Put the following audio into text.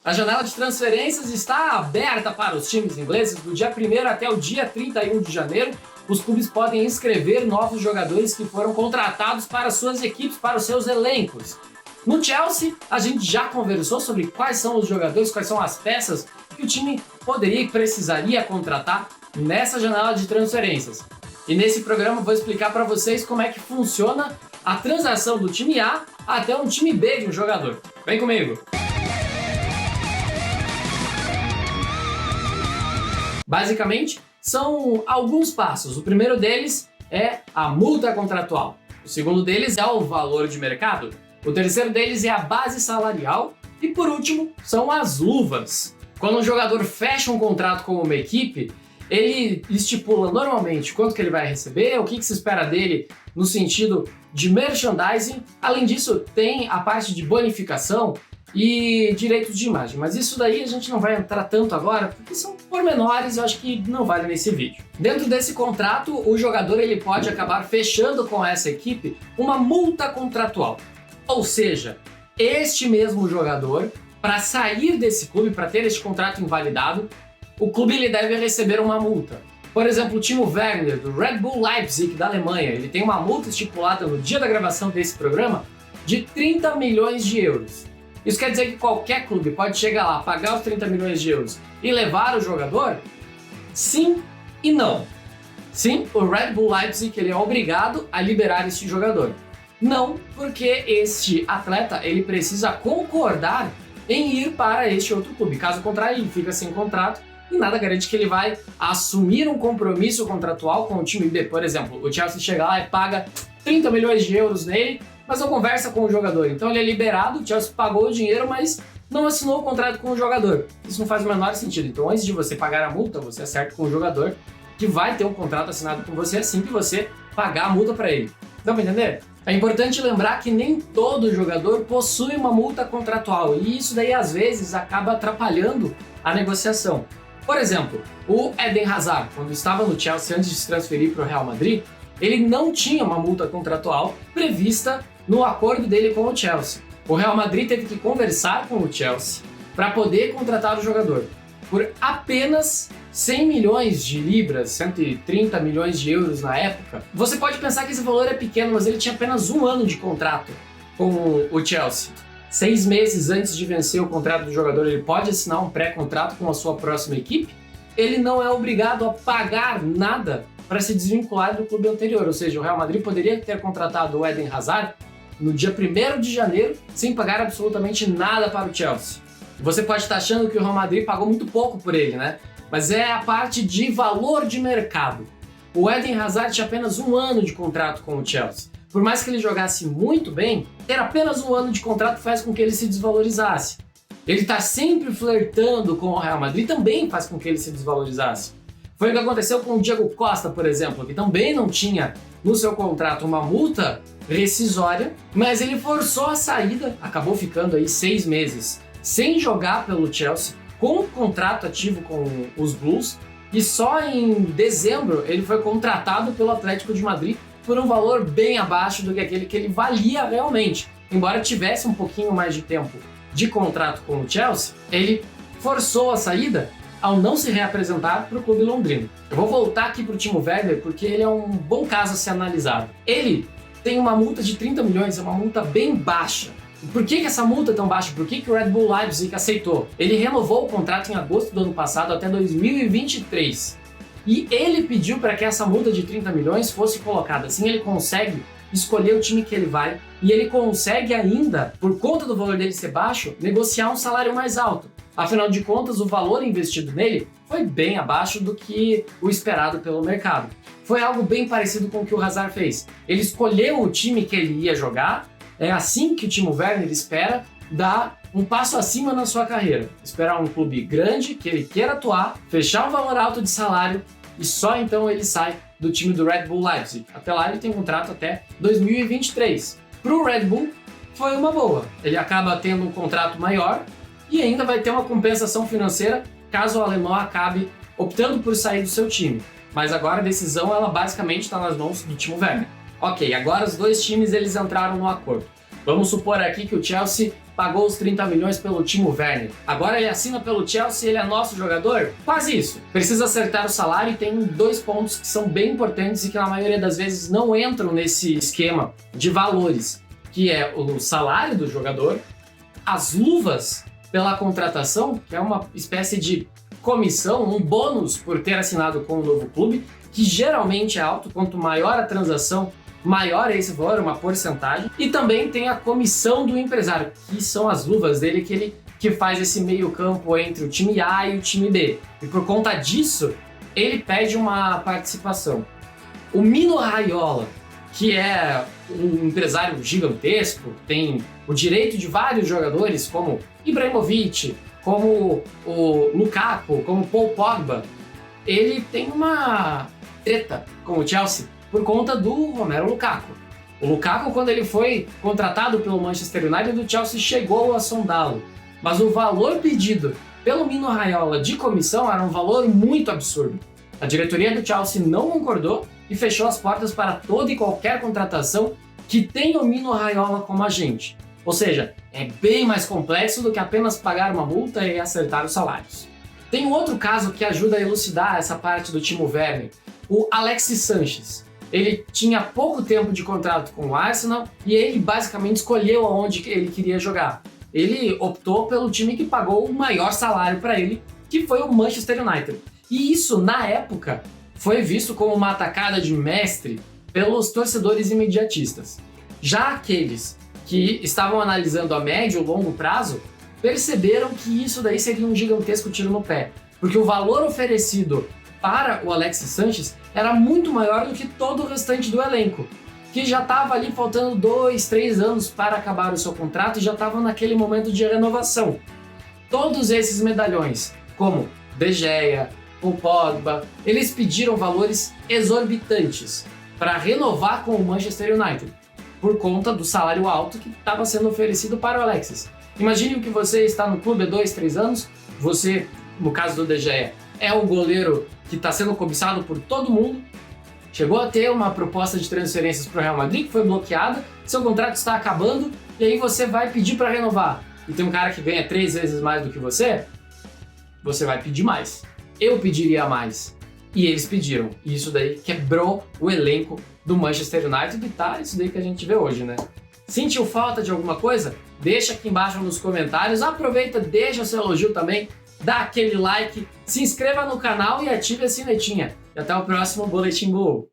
A janela de transferências está aberta para os times ingleses. Do dia 1º até o dia 31 de janeiro, os clubes podem inscrever novos jogadores que foram contratados para suas equipes, para os seus elencos. No Chelsea, a gente já conversou sobre quais são os jogadores, quais são as peças que o time poderia e precisaria contratar nessa janela de transferências. E nesse programa eu vou explicar para vocês como é que funciona a transação do time A até um time B de um jogador. Vem comigo! Basicamente, são alguns passos. O primeiro deles é a multa contratual. O segundo deles é o valor de mercado. O terceiro deles é a base salarial. E por último, são as luvas. Quando um jogador fecha um contrato com uma equipe, ele estipula normalmente quanto que ele vai receber, o que se espera dele no sentido de merchandising. Além disso, tem a parte de bonificação e direitos de imagem, mas isso daí a gente não vai entrar tanto agora, porque são pormenores, eu acho que não vale nesse vídeo. Dentro desse contrato, o jogador ele pode acabar fechando com essa equipe uma multa contratual. Ou seja, este mesmo jogador, para sair desse clube, para ter este contrato invalidado, o clube ele deve receber uma multa. Por exemplo, o Timo Werner, do Red Bull Leipzig, da Alemanha, ele tem uma multa estipulada no dia da gravação desse programa de 30 milhões de euros. Isso quer dizer que qualquer clube pode chegar lá, pagar os 30 milhões de euros e levar o jogador? Sim e não. Sim, o Red Bull Leipzig ele é obrigado a liberar este jogador. Não, porque este atleta ele precisa concordar em ir para este outro clube. Caso contrário, ele fica sem contrato e nada garante que ele vai assumir um compromisso contratual com o time B. Por exemplo, o Chelsea chega lá e paga 30 milhões de euros nele, mas não conversa com o jogador. Então ele é liberado, o Chelsea pagou o dinheiro, mas não assinou o contrato com o jogador. Isso não faz o menor sentido. Então antes de você pagar a multa, você acerta com o jogador que vai ter um contrato assinado com você assim que você pagar a multa para ele. Dá pra entender? É importante lembrar que nem todo jogador possui uma multa contratual e isso daí às vezes acaba atrapalhando a negociação. Por exemplo, o Eden Hazard, quando estava no Chelsea antes de se transferir para o Real Madrid, ele não tinha uma multa contratual prevista no acordo dele com o Chelsea. O Real Madrid teve que conversar com o Chelsea para poder contratar o jogador. Por apenas 100 milhões de libras, 130 milhões de euros na época. Você pode pensar que esse valor é pequeno, mas ele tinha apenas 1 ano de contrato com o Chelsea. 6 meses antes de vencer o contrato do jogador, ele pode assinar um pré-contrato com a sua próxima equipe. Ele não é obrigado a pagar nada para se desvincular do clube anterior, ou seja, o Real Madrid poderia ter contratado o Eden Hazard no dia 1º de janeiro sem pagar absolutamente nada para o Chelsea. Você pode estar achando que o Real Madrid pagou muito pouco por ele, né? Mas é a parte de valor de mercado. O Eden Hazard tinha apenas 1 ano de contrato com o Chelsea. Por mais que ele jogasse muito bem, ter apenas 1 ano de contrato faz com que ele se desvalorizasse. Ele está sempre flertando com o Real Madrid também faz com que ele se desvalorizasse. Foi o que aconteceu com o Diego Costa, por exemplo, que também não tinha no seu contrato uma multa rescisória, mas ele forçou a saída, acabou ficando aí 6 meses sem jogar pelo Chelsea, com um contrato ativo com os Blues, e só em dezembro ele foi contratado pelo Atlético de Madrid por um valor bem abaixo do que aquele que ele valia realmente. Embora tivesse um pouquinho mais de tempo de contrato com o Chelsea, ele forçou a saída ao não se reapresentar para o clube londrino. Eu vou voltar aqui para o Timo Werner porque ele é um bom caso a ser analisado. Ele tem uma multa de 30 milhões, é uma multa bem baixa. Por que essa multa é tão baixa? Por que o Red Bull Leipzig aceitou? Ele renovou o contrato em agosto do ano passado até 2023. E ele pediu para que essa multa de 30 milhões fosse colocada. Assim ele consegue escolher o time que ele vai e ele consegue ainda, por conta do valor dele ser baixo, negociar um salário mais alto. Afinal de contas, o valor investido nele foi bem abaixo do que o esperado pelo mercado. Foi algo bem parecido com o que o Hazard fez. Ele escolheu o time que ele ia jogar. É assim que o Timo Werner espera dar um passo acima na sua carreira. Esperar um clube grande, que ele queira atuar, fechar um valor alto de salário e só então ele sai do time do Red Bull Leipzig. Até lá ele tem um contrato até 2023. Para o Red Bull foi uma boa. Ele acaba tendo um contrato maior e ainda vai ter uma compensação financeira caso o alemão acabe optando por sair do seu time. Mas agora a decisão ela basicamente está nas mãos do Timo Werner. Ok, agora os dois times eles entraram no acordo. Vamos supor aqui que o Chelsea pagou os 30 milhões pelo Timo Werner. Agora ele assina pelo Chelsea, ele é nosso jogador? Quase isso. Precisa acertar o salário e tem 2 pontos que são bem importantes e que na maioria das vezes não entram nesse esquema de valores, que é o salário do jogador, as luvas pela contratação, que é uma espécie de comissão, um bônus por ter assinado com um novo clube, que geralmente é alto. Quanto maior a transação, maior é esse valor, uma porcentagem. E também tem a comissão do empresário, que são as luvas dele, que faz esse meio campo entre o time A e o time B. E por conta disso, ele pede uma participação. O Mino Raiola, que é um empresário gigantesco, tem o direito de vários jogadores, como Ibrahimovic, como o Lukaku, como Paul Pogba, ele tem uma treta com o Chelsea por conta do Romelu Lukaku. O Lukaku, quando ele foi contratado pelo Manchester United, o Chelsea chegou a sondá-lo, mas o valor pedido pelo Mino Raiola de comissão era um valor muito absurdo. A diretoria do Chelsea não concordou e fechou as portas para toda e qualquer contratação que tenha o Mino Raiola como agente. Ou seja, é bem mais complexo do que apenas pagar uma multa e acertar os salários. Tem um outro caso que ajuda a elucidar essa parte do Timo Werner, o Alexis Sanchez. Ele tinha pouco tempo de contrato com o Arsenal e ele basicamente escolheu aonde ele queria jogar. Ele optou pelo time que pagou o maior salário para ele, que foi o Manchester United. E isso, na época, foi visto como uma atacada de mestre pelos torcedores imediatistas. Já aqueles que estavam analisando a médio ou longo prazo perceberam que isso daí seria um gigantesco tiro no pé, porque o valor oferecido para o Alexis Sanchez era muito maior do que todo o restante do elenco, que já estava ali faltando 2, 3 anos para acabar o seu contrato e já estava naquele momento de renovação. Todos esses medalhões, como De Gea, o Pogba, eles pediram valores exorbitantes para renovar com o Manchester United, por conta do salário alto que estava sendo oferecido para o Alexis. Imagine que você está no clube há 2, 3 anos, você, no caso do De Gea, é o goleiro que está sendo cobiçado por todo mundo, chegou a ter uma proposta de transferências para o Real Madrid que foi bloqueada, seu contrato está acabando e aí você vai pedir para renovar. E tem um cara que ganha 3 vezes mais do que você vai pedir mais. Eu pediria mais. E eles pediram. E isso daí quebrou o elenco do Manchester United e tá isso daí que a gente vê hoje, né? Sentiu falta de alguma coisa? Deixa aqui embaixo nos comentários. Aproveita, deixa seu elogio também, dá aquele like, se inscreva no canal e ative a sinetinha. E até o próximo Boletim Bull.